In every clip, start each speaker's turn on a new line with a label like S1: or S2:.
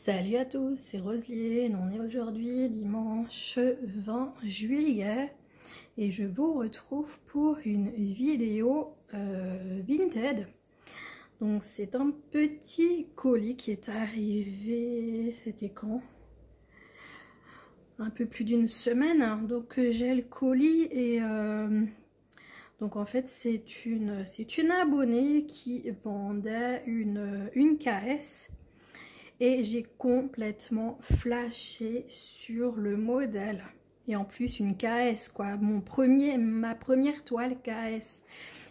S1: Salut à tous, c'est Roselyne. On est aujourd'hui dimanche 20 juillet et je vous retrouve pour une vidéo Vinted. Donc c'est un petit colis qui est arrivé, c'était quand? Un peu plus d'une semaine. Donc j'ai le colis et donc en fait c'est une abonnée qui vendait une KS. Et j'ai complètement flashé sur le modèle. Et en plus une KS quoi, ma première toile KS.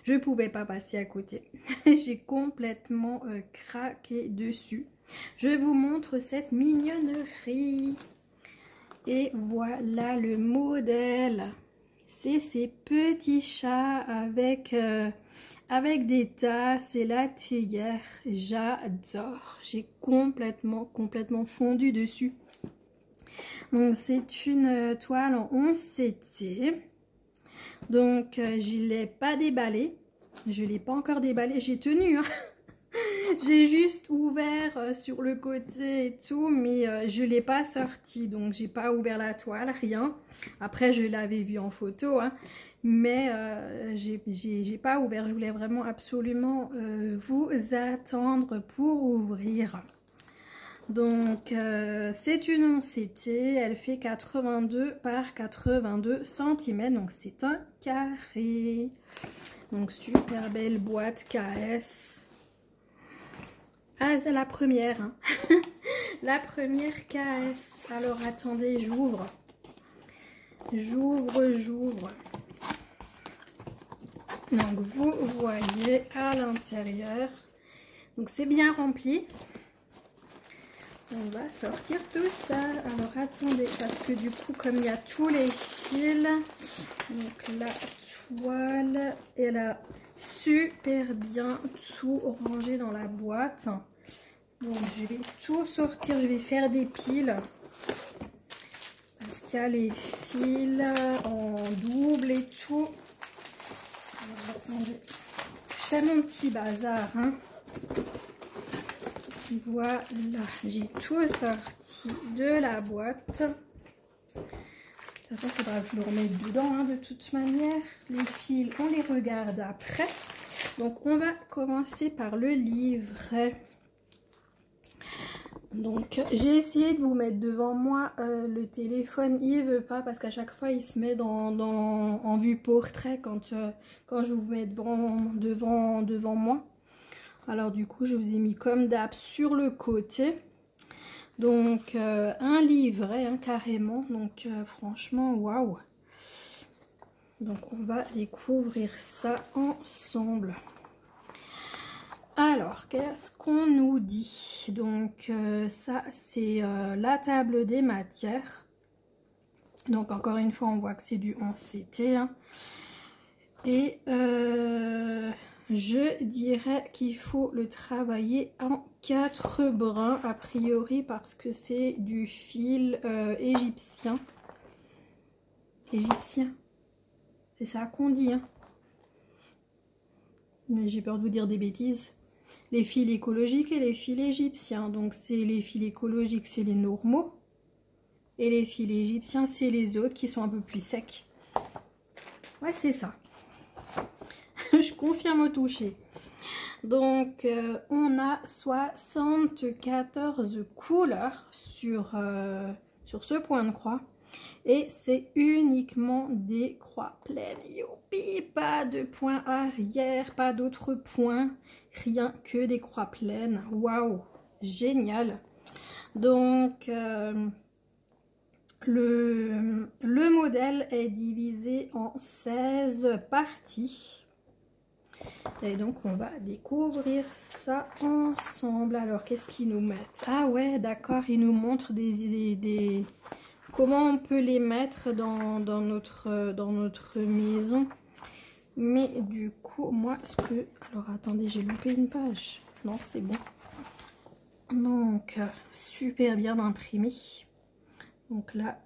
S1: Je pouvais pas passer à côté. J'ai complètement craqué dessus. Je vous montre cette mignonnerie. Et voilà le modèle. C'est ces petits chats avec des tasses et la théière. J'adore. J'ai complètement fondu dessus. Donc c'est une toile en 11 CT. Donc je ne l'ai pas déballée. Je ne l'ai pas encore déballée. J'ai tenu. Hein. J'ai juste ouvert sur le côté et tout, mais je ne l'ai pas sorti. Donc j'ai pas ouvert la toile, rien. Après je l'avais vu en photo, hein, mais j'ai pas ouvert. Je voulais vraiment absolument vous attendre pour ouvrir. Donc c'est une 11 CT, elle fait 82 par 82 cm, donc c'est un carré. Donc super belle boîte KS. Ah, c'est la première. Hein. La première KS. Alors, attendez, j'ouvre. J'ouvre. Donc, vous voyez à l'intérieur. Donc, c'est bien rempli. On va sortir tout ça. Alors, attendez, parce que du coup, comme il y a tous les fils, donc la toile, elle a super bien tout rangé dans la boîte. Donc je vais tout sortir, je vais faire des piles parce qu'il y a les fils en double et tout. Alors, attendez, je fais mon petit bazar. Hein. Voilà, j'ai tout sorti de la boîte. De toute façon, il faudra que je le remette dedans, hein, de toute manière. Les fils, on les regarde après. Donc, on va commencer par le livret. Donc, j'ai essayé de vous mettre devant moi le téléphone. Il veut pas parce qu'à chaque fois, il se met en vue portrait quand je vous mets devant moi. Alors, du coup, je vous ai mis comme d'hab sur le côté. Donc, un livret, hein, carrément. Donc, franchement, waouh. Donc, on va découvrir ça ensemble. Alors, qu'est-ce qu'on nous dit? Donc, ça, c'est la table des matières. Donc, encore une fois, on voit que c'est du 11 CT. Hein. Et je dirais qu'il faut le travailler en 4 brins, a priori, parce que c'est du fil égyptien. Égyptien. C'est ça qu'on dit, hein. Mais j'ai peur de vous dire des bêtises. Les fils écologiques et les fils égyptiens. Donc c'est les fils écologiques, c'est les normaux. Et les fils égyptiens, c'est les autres qui sont un peu plus secs. Ouais, c'est ça. Je confirme au toucher. Donc on a 74 couleurs sur ce point de croix. Et c'est uniquement des croix pleines. Youpi, pas de point arrière, pas d'autres points, rien que des croix pleines. Waouh, génial. Donc, le modèle est divisé en 16 parties. Et donc, on va découvrir ça ensemble. Alors, qu'est-ce qu'ils nous mettent? Ah ouais, d'accord, ils nous montrent des comment on peut les mettre dans notre maison. Mais du coup, moi, alors, attendez, j'ai loupé une page. Non, c'est bon. Donc, super bien imprimé. Donc là,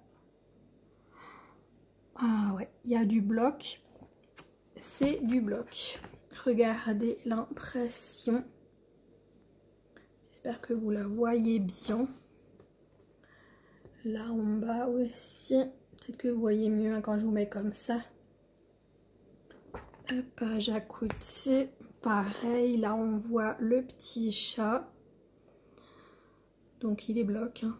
S1: ah ouais, il y a du bloc. C'est du bloc. Regardez l'impression. J'espère que vous la voyez bien. là en bas aussi. Peut-être que vous voyez mieux hein, quand je vous mets comme ça. Page à côté, pareil, là on voit le petit chat. Donc il est bloc. Hein.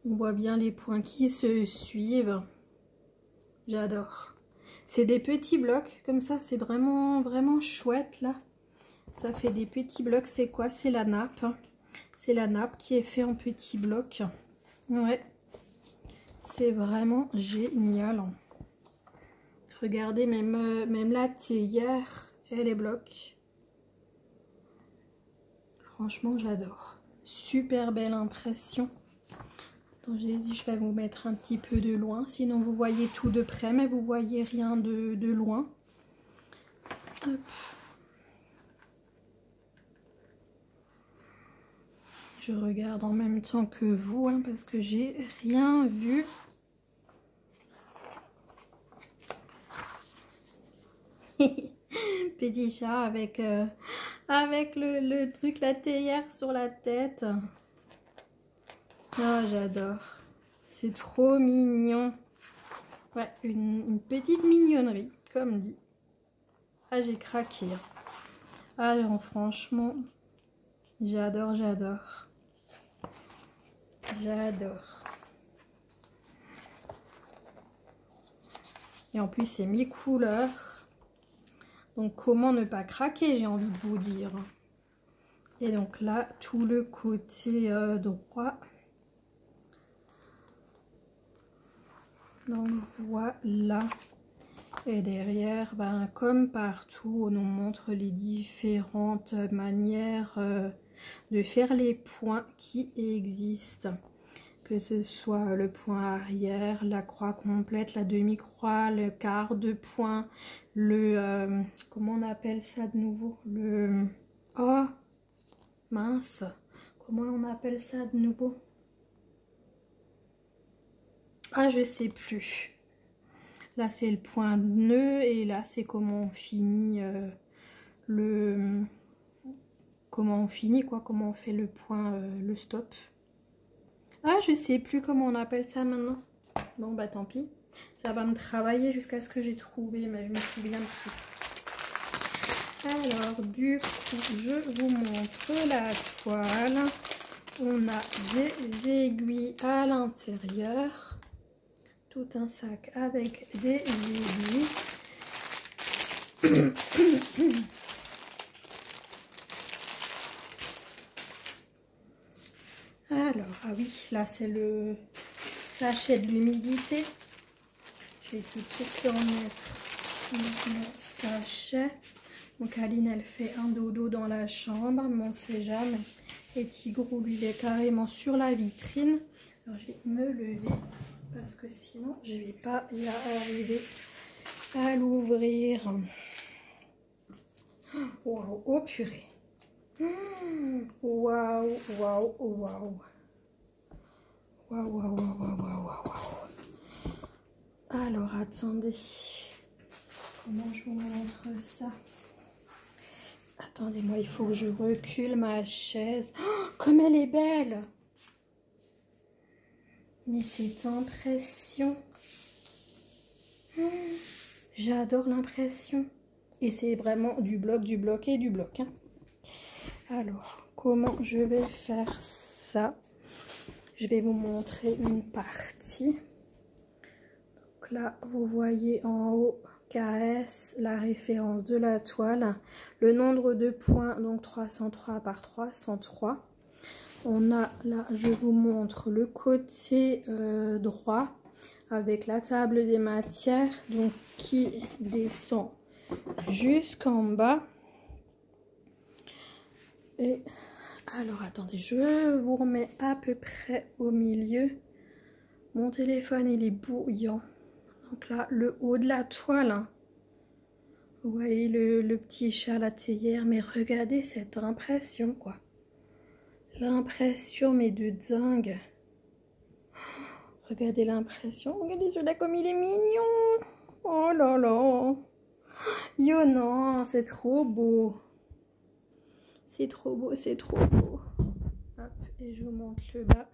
S1: On voit bien les points qui se suivent. J'adore. C'est des petits blocs comme ça, c'est vraiment vraiment chouette là. Ça fait des petits blocs, c'est quoi? C'est la nappe. C'est la nappe qui est faite en petits blocs. Ouais, c'est vraiment génial. Regardez, même la théière, elle est bloc. Franchement, j'adore. Super belle impression. Donc j'ai dit, je vais vous mettre un petit peu de loin. Sinon, vous voyez tout de près, mais vous voyez rien de loin. Hop. Je regarde en même temps que vous, hein, parce que j'ai rien vu. Petit chat avec, avec le truc, la théière sur la tête. Oh, j'adore. C'est trop mignon. Ouais, une petite mignonnerie, comme dit. Ah, j'ai craqué. Alors, franchement, j'adore, j'adore. J'adore. Et en plus, c'est mi-couleur. Donc, comment ne pas craquer, j'ai envie de vous dire. Et donc là, tout le côté droit. Donc, voilà. Et derrière, ben, comme partout, on nous montre les différentes manières de faire les points qui existent. Que ce soit le point arrière, la croix complète, la demi-croix, le quart de point, le... comment on appelle ça de nouveau? Le... Oh, mince. Comment on appelle ça de nouveau? Ah, je sais plus. Là, c'est le point de nœud et là, c'est comment on finit le... Comment on finit, quoi. Comment on fait le point, le stop. Ah, je sais plus comment on appelle ça maintenant. Bon, bah tant pis. Ça va me travailler jusqu'à ce que j'ai trouvé, mais je me souviens plus. Alors, du coup, je vous montre la toile. On a des aiguilles à l'intérieur. Tout un sac avec des aiguilles. Alors, ah oui, là c'est le sachet de l'humidité. Je vais tout de suite le remettre dans mon sachet. Donc Aline, elle fait un dodo dans la chambre, mais on ne sait jamais. Et Tigrou, lui, il est carrément sur la vitrine. Alors je vais me lever parce que sinon je ne vais pas y arriver à l'ouvrir. Waouh, oh purée. Waouh, waouh, waouh. Waouh, waouh, waouh, waouh, waouh. Alors, attendez. Comment je vous montre ça? Attendez-moi, il faut que je recule ma chaise. Oh, comme elle est belle! Mais cette impression. J'adore l'impression. Et c'est vraiment du bloc et du bloc. Hein. Alors, comment je vais faire ça? Je vais vous montrer une partie. Donc là, vous voyez en haut KS, la référence de la toile. Le nombre de points, donc 303 par 303. On a là, je vous montre le côté droit avec la table des matières, donc qui descend jusqu'en bas. Et alors, attendez, je vous remets à peu près au milieu. Mon téléphone, il est bouillant. Donc là, le haut de la toile. Hein. Vous voyez le petit chat, la théière. Mais regardez cette impression, quoi. L'impression, mais de dingue. Regardez l'impression. Regardez celui-là comme il est mignon. Oh là là. Yo non, c'est trop beau. C'est trop beau, c'est trop beau. Hop, et je vous montre le bas.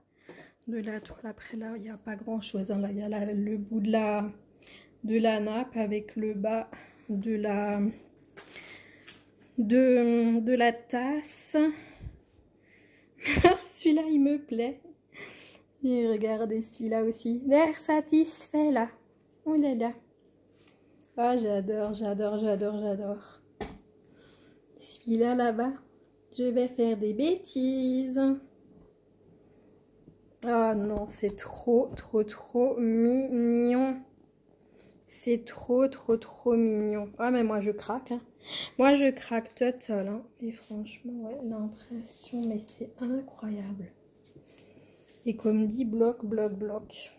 S1: de la toile. Après là, il n'y a pas grand chose, hein. Là, il y a le bout de la nappe avec le bas de la tasse. Celui-là, il me plaît. Et regardez celui-là aussi. L'air satisfait là. Oh là là. Ah, j'adore, j'adore, j'adore, j'adore. Celui-là là-bas, je vais faire des bêtises. Ah non, c'est trop, trop, trop mignon. C'est trop, trop, trop mignon. Ah, mais moi, je craque. Hein. Moi, je craque total. Hein. Et franchement, ouais, l'impression, mais c'est incroyable. Et comme dit, bloc, bloc, bloc.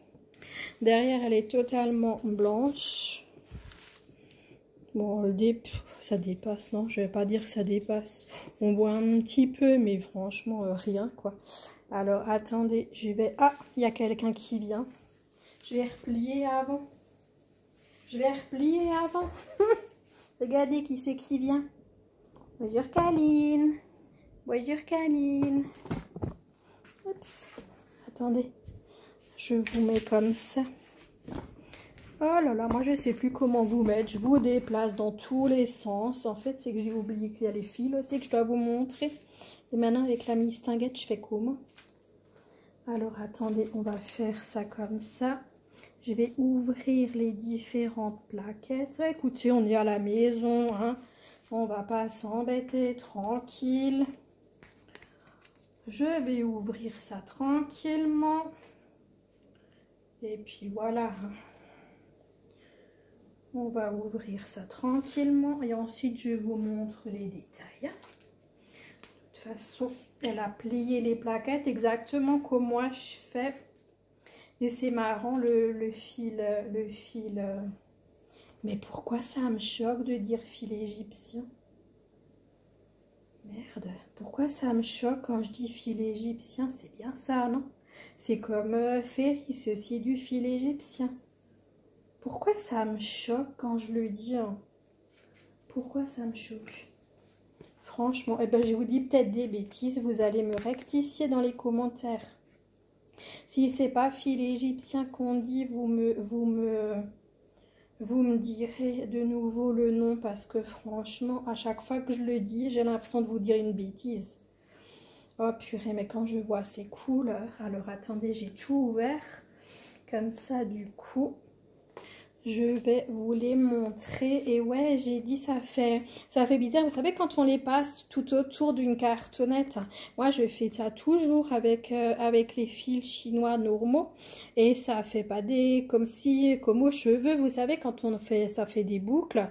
S1: Derrière, elle est totalement blanche. Bon, ça dépasse, non? Je vais pas dire que ça dépasse. On voit un petit peu, mais franchement, rien, quoi. Alors, attendez, je vais... Ah, il y a quelqu'un qui vient. Je vais replier avant. Je vais replier avant. Regardez qui c'est qui vient. Bonjour, Kaline. Bonjour, Kaline. Oups. Attendez. Je vous mets comme ça. Oh là là, moi je sais plus comment vous mettre. Je vous déplace dans tous les sens. En fait, c'est que j'ai oublié qu'il y a les fils aussi que je dois vous montrer. Et maintenant, avec la mistinguette, je fais comment? Alors, attendez, on va faire ça comme ça. Je vais ouvrir les différentes plaquettes. Ouais, écoutez, on est à la maison, hein. On va pas s'embêter, tranquille. Je vais ouvrir ça tranquillement. Et puis voilà. On va ouvrir ça tranquillement. Et ensuite, je vous montre les détails. De toute façon, elle a plié les plaquettes exactement comme moi je fais. Et c'est marrant, le fil. Mais pourquoi ça me choque de dire fil égyptien? Merde, pourquoi ça me choque quand je dis fil égyptien? C'est bien ça, non? C'est comme Ferry, c'est aussi du fil égyptien. Pourquoi ça me choque quand je le dis, hein? Pourquoi ça me choque? Franchement, eh ben, je vous dis peut-être des bêtises, vous allez me rectifier dans les commentaires. Si c'est pas fil égyptien qu'on dit, vous me direz de nouveau le nom parce que franchement, à chaque fois que je le dis, j'ai l'impression de vous dire une bêtise. Oh purée, mais quand je vois ces couleurs, alors attendez, j'ai tout ouvert. Comme ça, du coup, je vais vous les montrer. Et ouais, j'ai dit, ça fait bizarre. Vous savez, quand on les passe tout autour d'une cartonnette, moi, je fais ça toujours avec les fils chinois normaux. Et ça fait pas comme aux cheveux. Vous savez, quand on fait, ça fait des boucles.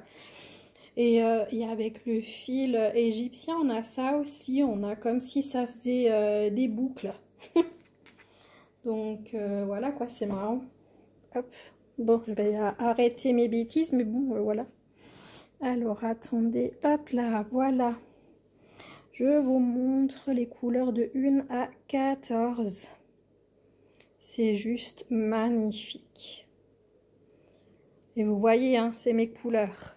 S1: Et avec le fil égyptien, on a ça aussi. On a comme si ça faisait des boucles. Donc, voilà quoi, c'est marrant. Hop. Bon, je vais arrêter mes bêtises, mais bon, voilà. Alors, attendez, hop là, voilà. Je vous montre les couleurs de 1 à 14. C'est juste magnifique. Et vous voyez, hein, c'est mes couleurs.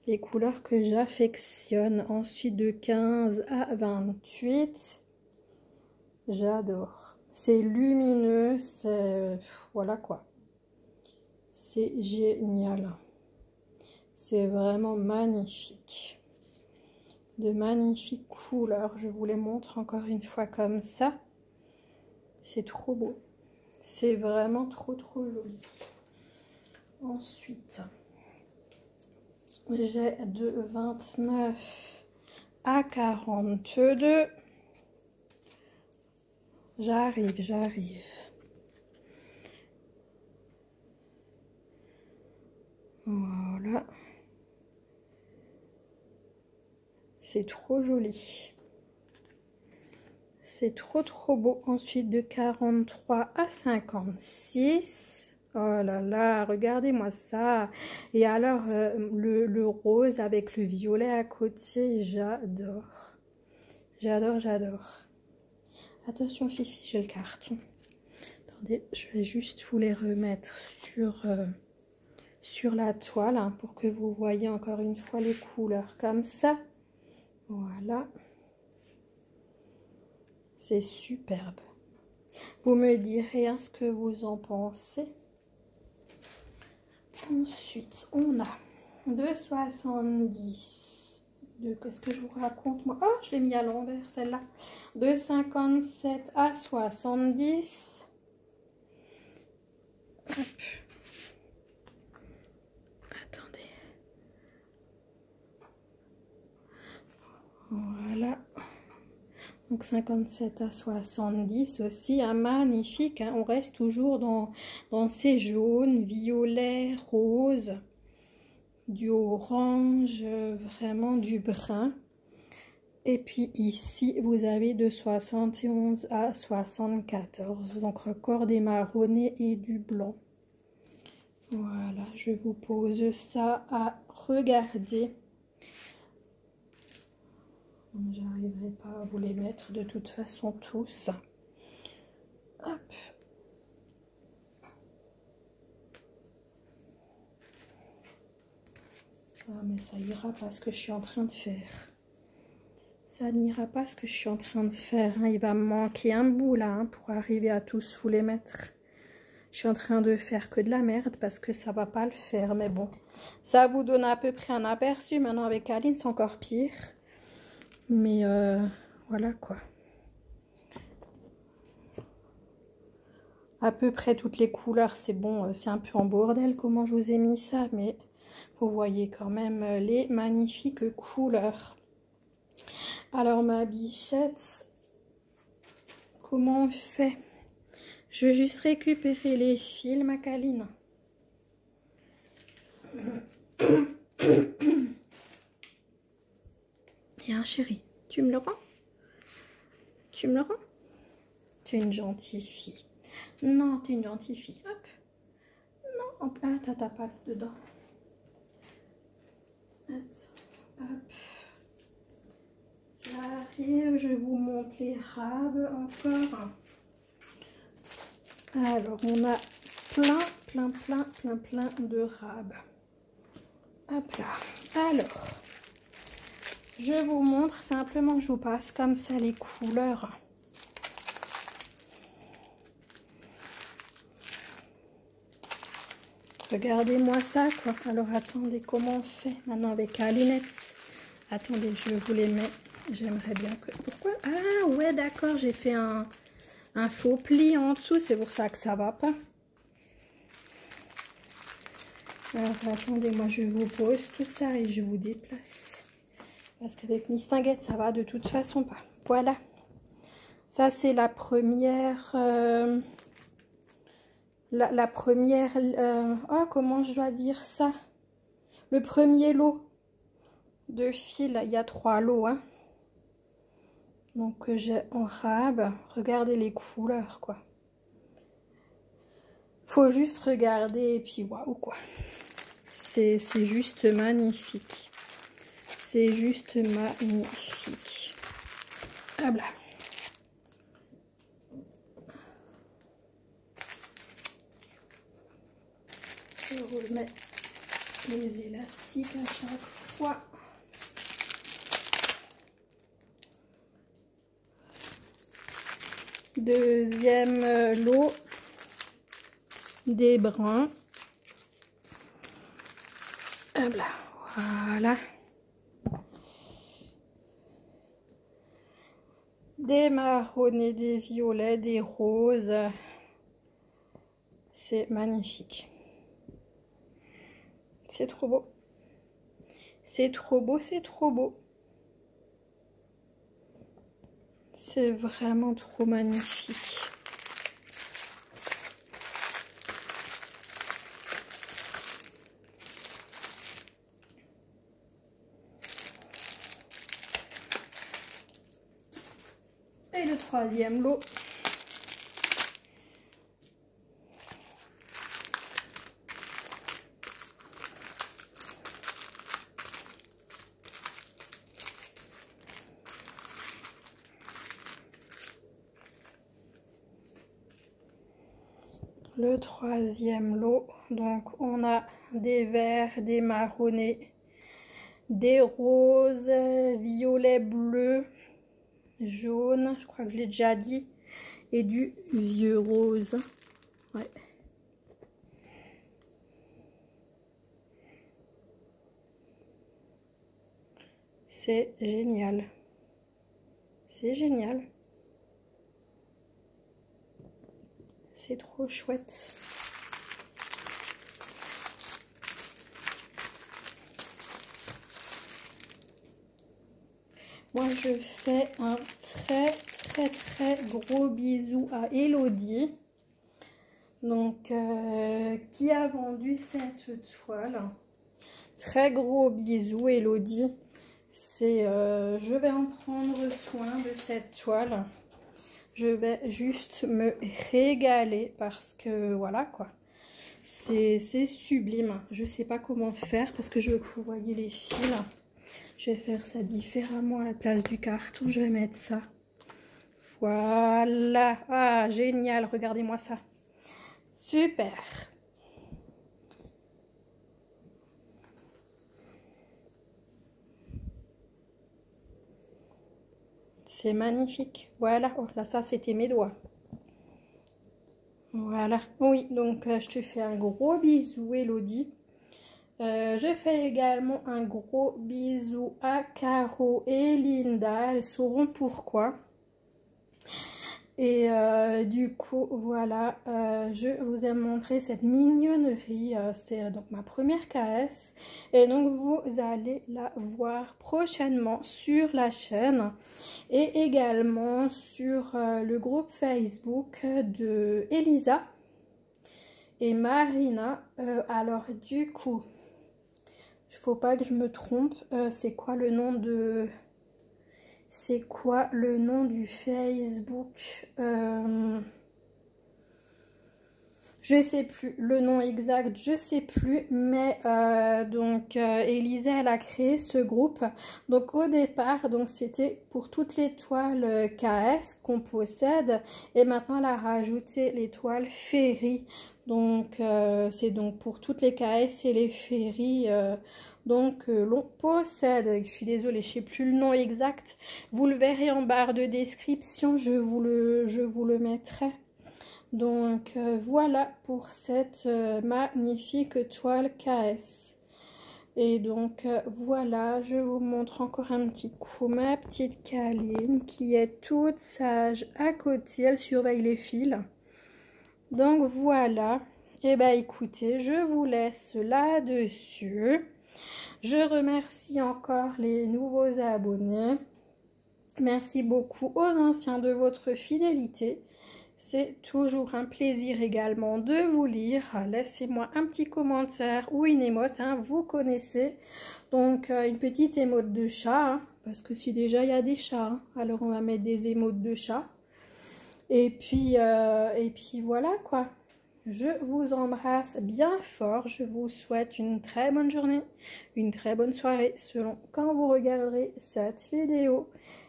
S1: Les couleurs que j'affectionne. Ensuite, de 15 à 28. J'adore. C'est lumineux, c'est... Voilà quoi. C'est génial. C'est vraiment magnifique. De magnifiques couleurs. Je vous les montre encore une fois comme ça. C'est trop beau. C'est vraiment trop trop joli. Ensuite, j'ai de 29 à 42. J'arrive. Voilà. C'est trop joli. C'est trop trop beau. Ensuite, de 43 à 56. Oh là là, regardez-moi ça. Et alors, le rose avec le violet à côté, j'adore. J'adore, j'adore. Attention, Fifi, j'ai le carton. Attendez, je vais juste vous les remettre sur la toile hein, pour que vous voyez encore une fois les couleurs comme ça. Voilà. C'est superbe. Vous me direz hein, ce que vous en pensez. Ensuite, on a 2,70. Qu'est-ce que je vous raconte moi? Oh, je l'ai mis à l'envers celle-là. 2,57 à 70. Hop. Attendez. Voilà. Donc 57 à 70 aussi, hein, magnifique. Hein, on reste toujours dans ces jaunes, violets, roses, du orange, vraiment du brun. Et puis ici, vous avez de 71 à 74. Donc record des marronnés et du blanc. Voilà, je vous pose ça à regarder. J'arriverai pas à vous les mettre de toute façon tous. Hop. Ah, mais ça ira pas ce que je suis en train de faire. Ça n'ira pas ce que je suis en train de faire. Hein. Il va me manquer un bout là hein, pour arriver à tous vous les mettre. Je suis en train de faire que de la merde parce que ça va pas le faire. Mais bon, ça vous donne à peu près un aperçu. Maintenant avec Aline, c'est encore pire. Mais voilà quoi. À peu près toutes les couleurs, c'est bon. C'est un peu en bordel comment je vous ai mis ça. Mais vous voyez quand même les magnifiques couleurs. Alors ma bichette, comment on fait? Je vais juste récupérer les fils, ma câline. Viens chérie, tu me le rends? Tu me le rends? Tu es une gentille fille. Non, tu es une gentille fille. Hop. Non, hop. Ah, t'as ta patte dedans. Hop. J'arrive, je vous montre les rabes encore. Alors, on a plein de rabes. Hop là. Alors, je vous montre simplement, je vous passe comme ça les couleurs. Regardez-moi ça, quoi. Alors, attendez, comment on fait maintenant avec la lunette? Attendez, je vous les mets. J'aimerais bien que... Pourquoi? Ah, ouais, d'accord, j'ai fait un faux pli en dessous. C'est pour ça que ça va pas. Alors, attendez, moi, je vous pose tout ça et je vous déplace. Parce qu'avec Mistinguette, ça va de toute façon pas. Voilà. Ça, c'est la première... La première... oh, comment je dois dire ça? Le premier lot de fils. Il y a 3 lots, hein. Donc, j'ai en rabe. Regardez les couleurs, quoi. Faut juste regarder et puis waouh, quoi. C'est juste magnifique. C'est juste magnifique. Hop là. Je remets les élastiques à chaque fois. Deuxième lot des bruns. Hop là, voilà. Des marronnés, des violets, des roses. C'est magnifique. C'est trop beau. C'est trop beau, c'est trop beau. C'est vraiment trop magnifique. Et le troisième lot. Le troisième lot, donc on a des verts, des marronnés, des roses, violets, bleus, jaunes, je crois que je l'ai déjà dit, et du vieux rose. Ouais. C'est génial. C'est génial. C'est trop chouette. Moi, je fais un très gros bisou à Elodie. Donc, qui a vendu cette toile. Très gros bisou, Elodie. Je vais en prendre soin de cette toile. Je vais juste me régaler parce que voilà quoi. C'est sublime. Je sais pas comment faire parce que je veux que vous voyez les fils. Je vais faire ça différemment à la place du carton. Je vais mettre ça. Voilà. Ah, génial. Regardez-moi ça. Super. C'est magnifique. Voilà. Oh, là, ça, c'était mes doigts. Voilà. Oui, donc je te fais un gros bisou, Elodie. Je fais également un gros bisou à Caro et Linda. Elles sauront pourquoi. Et du coup, voilà, je vous ai montré cette mignonnerie. C'est donc ma première KS. Et donc, vous allez la voir prochainement sur la chaîne. Et également sur le groupe Facebook de Elisa et Marina. Alors, du coup, il ne faut pas que je me trompe. C'est quoi le nom de... C'est quoi le nom du Facebook? Je sais plus le nom exact, je sais plus, mais donc Elisa elle a créé ce groupe. Donc au départ, donc c'était pour toutes les toiles KS qu'on possède, et maintenant elle a rajouté les toiles Ferry. Donc c'est donc pour toutes les KS et les Ferry. Donc l'on possède. Je suis désolée, je ne sais plus le nom exact. Vous le verrez en barre de description, je vous le mettrai. Donc voilà pour cette magnifique toile KS. Et donc voilà, je vous montre encore un petit coup ma petite Kaline qui est toute sage à côté. Elle surveille les fils. Donc voilà. Et bah écoutez, je vous laisse là-dessus. Je remercie encore les nouveaux abonnés. Merci beaucoup aux anciens de votre fidélité. C'est toujours un plaisir également de vous lire. Laissez-moi un petit commentaire ou une émote, hein, vous connaissez. Donc une petite émote de chat, hein, parce que si déjà il y a des chats, hein, alors on va mettre des émotes de chat. Et puis voilà quoi. Je vous embrasse bien fort. Je vous souhaite une très bonne journée, une très bonne soirée, selon quand vous regarderez cette vidéo.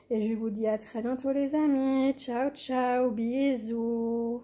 S1: Et je vous dis à très bientôt les amis. Ciao, ciao, bisous.